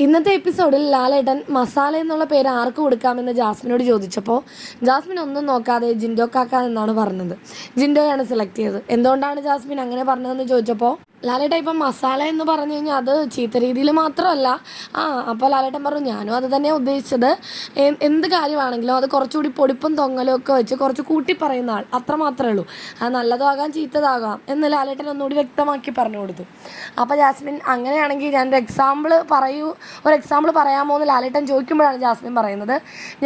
ഇന്നത്തെ എപ്പിസോഡിൽ ലാലേട്ടൻ മസാല എന്നുള്ള പേര് ആർക്ക് കൊടുക്കാമെന്ന് ജാസ്മിനോട് ചോദിച്ചപ്പോൾ ജാസ്മിൻ ഒന്നും നോക്കാതെ ജിൻഡോ കാക്ക എന്നാണ് പറഞ്ഞത്. ജിൻഡോയാണ് സെലക്ട് ചെയ്തത്. എന്തുകൊണ്ടാണ് ജാസ്മിൻ അങ്ങനെ പറഞ്ഞതെന്ന് ചോദിച്ചപ്പോൾ ലാലേട്ടൻ ഇപ്പം മസാല എന്ന് പറഞ്ഞു കഴിഞ്ഞാൽ അത് ചീത്ത രീതിയിൽ മാത്രമല്ല. അപ്പോൾ ലാലേട്ടൻ പറഞ്ഞു ഞാനും അത് തന്നെയാണ് ഉദ്ദേശിച്ചത്. എന്ത് കാര്യമാണെങ്കിലും അത് കുറച്ചുകൂടി പൊടിപ്പും തൊങ്ങലും ഒക്കെ വെച്ച് കുറച്ച് കൂട്ടി പറയുന്ന ആൾ അത്ര മാത്രമേ ഉള്ളൂ. അത് നല്ലതാകാം ചീത്തതാകാം എന്ന് ലാലേട്ടൻ ഒന്നുകൂടി വ്യക്തമാക്കി പറഞ്ഞു കൊടുത്തു. അപ്പോൾ ജാസ്മിൻ അങ്ങനെയാണെങ്കിൽ ഞാനൊരു എക്സാമ്പിൾ പറയാമോ എന്ന് ലാലേട്ടൻ ചോദിക്കുമ്പോഴാണ് ജാസ്മിൻ പറയുന്നത്,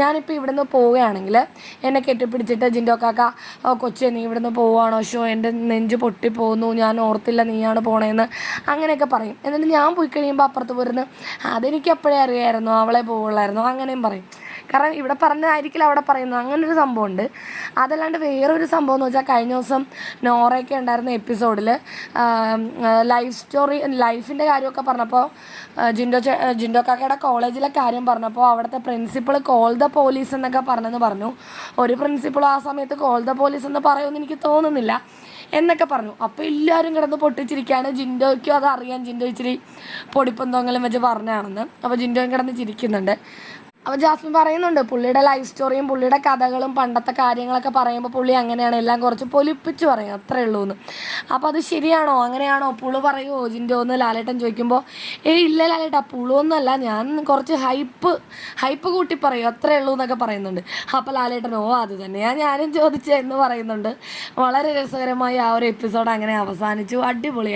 ഞാനിപ്പോൾ ഇവിടുന്ന് പോവുകയാണെങ്കിൽ എന്നെ കെട്ടിപ്പിടിച്ചിട്ട് ജിൻഡോ കാക്ക കൊച്ചെ നീ ഇവിടുന്ന് പോവുകയാണോ, ഷോ എൻ്റെ നെഞ്ച് പൊട്ടിപ്പോകുന്നു, ഞാൻ ഓർത്തില്ല നീയാണ് പോണേന്ന് അങ്ങനെയൊക്കെ പറയും. എന്നിട്ട് ഞാൻ പോയി കഴിയുമ്പോൾ അപ്പുറത്ത് പോരുന്ന് അതെനിക്ക് എപ്പോഴേ അറിയാമായിരുന്നു, അവളെ പോവുള്ളായിരുന്നു അങ്ങനെയും പറയും. കാരണം ഇവിടെ പറഞ്ഞതായിരിക്കില്ല അവിടെ പറയുന്നത്, അങ്ങനൊരു സംഭവമുണ്ട്. അതല്ലാണ്ട് വേറൊരു സംഭവം എന്ന് വെച്ചാൽ കഴിഞ്ഞ ദിവസം നോറയൊക്കെ ഉണ്ടായിരുന്ന എപ്പിസോഡിൽ ലൈഫിൻ്റെ കാര്യമൊക്കെ പറഞ്ഞപ്പോൾ ജിൻഡോ കാക്കയുടെ കോളേജിലെ കാര്യം പറഞ്ഞപ്പോൾ അവിടുത്തെ പ്രിൻസിപ്പൾ കോൾ ദ പോലീസ് എന്നൊക്കെ പറഞ്ഞു. ഒരു പ്രിൻസിപ്പളും ആ സമയത്ത് കോൾ ദ പോലീസ് എന്ന് പറയുമെന്ന് എനിക്ക് തോന്നുന്നില്ല എന്നൊക്കെ പറഞ്ഞു. അപ്പോൾ എല്ലാവരും കിടന്ന് പൊട്ടിച്ചിരിക്കുകയാണ്. ജിൻഡോയ്ക്കും അത് അറിയാം, ജിൻഡോ ഇച്ചിരി പൊടിപ്പും തൊങ്ങലും വെച്ച് പറഞ്ഞാണെന്ന്. അപ്പോൾ ജിൻഡോയും കിടന്ന് ചിരിക്കുന്നുണ്ട്. അപ്പോൾ ജാസ്മിൻ പറയുന്നുണ്ട് പുള്ളിയുടെ ലൈഫ് സ്റ്റോറിയും പുള്ളിയുടെ കഥകളും പണ്ടത്തെ കാര്യങ്ങളൊക്കെ പറയുമ്പോൾ പുള്ളി അങ്ങനെയാണ് എല്ലാം കുറച്ച് പൊലിപ്പിച്ച് പറയും, അത്രേ ഉള്ളൂ എന്ന്. അപ്പോൾ അത് ശരിയാണോ, അങ്ങനെയാണോ, പുളു പറയുമോ ജിൻഡോ എന്ന് ലാലേട്ടൻ ചോദിക്കുമ്പോൾ ഇല്ല ലാലേട്ടാ പുളുവൊന്നുമല്ല, ഞാൻ കുറച്ച് ഹൈപ്പ് കൂട്ടി പറയും അത്രേ ഉള്ളൂ എന്നൊക്കെ പറയുന്നുണ്ട്. അപ്പോൾ ലാലേട്ടൻ അത് തന്നെയാണ് ഞാനും ചോദിച്ചതെന്ന് പറയുന്നുണ്ട്. വളരെ രസകരമായി ആ ഒരു എപ്പിസോഡ് അങ്ങനെ അവസാനിച്ചു. അടിപൊളിയായി.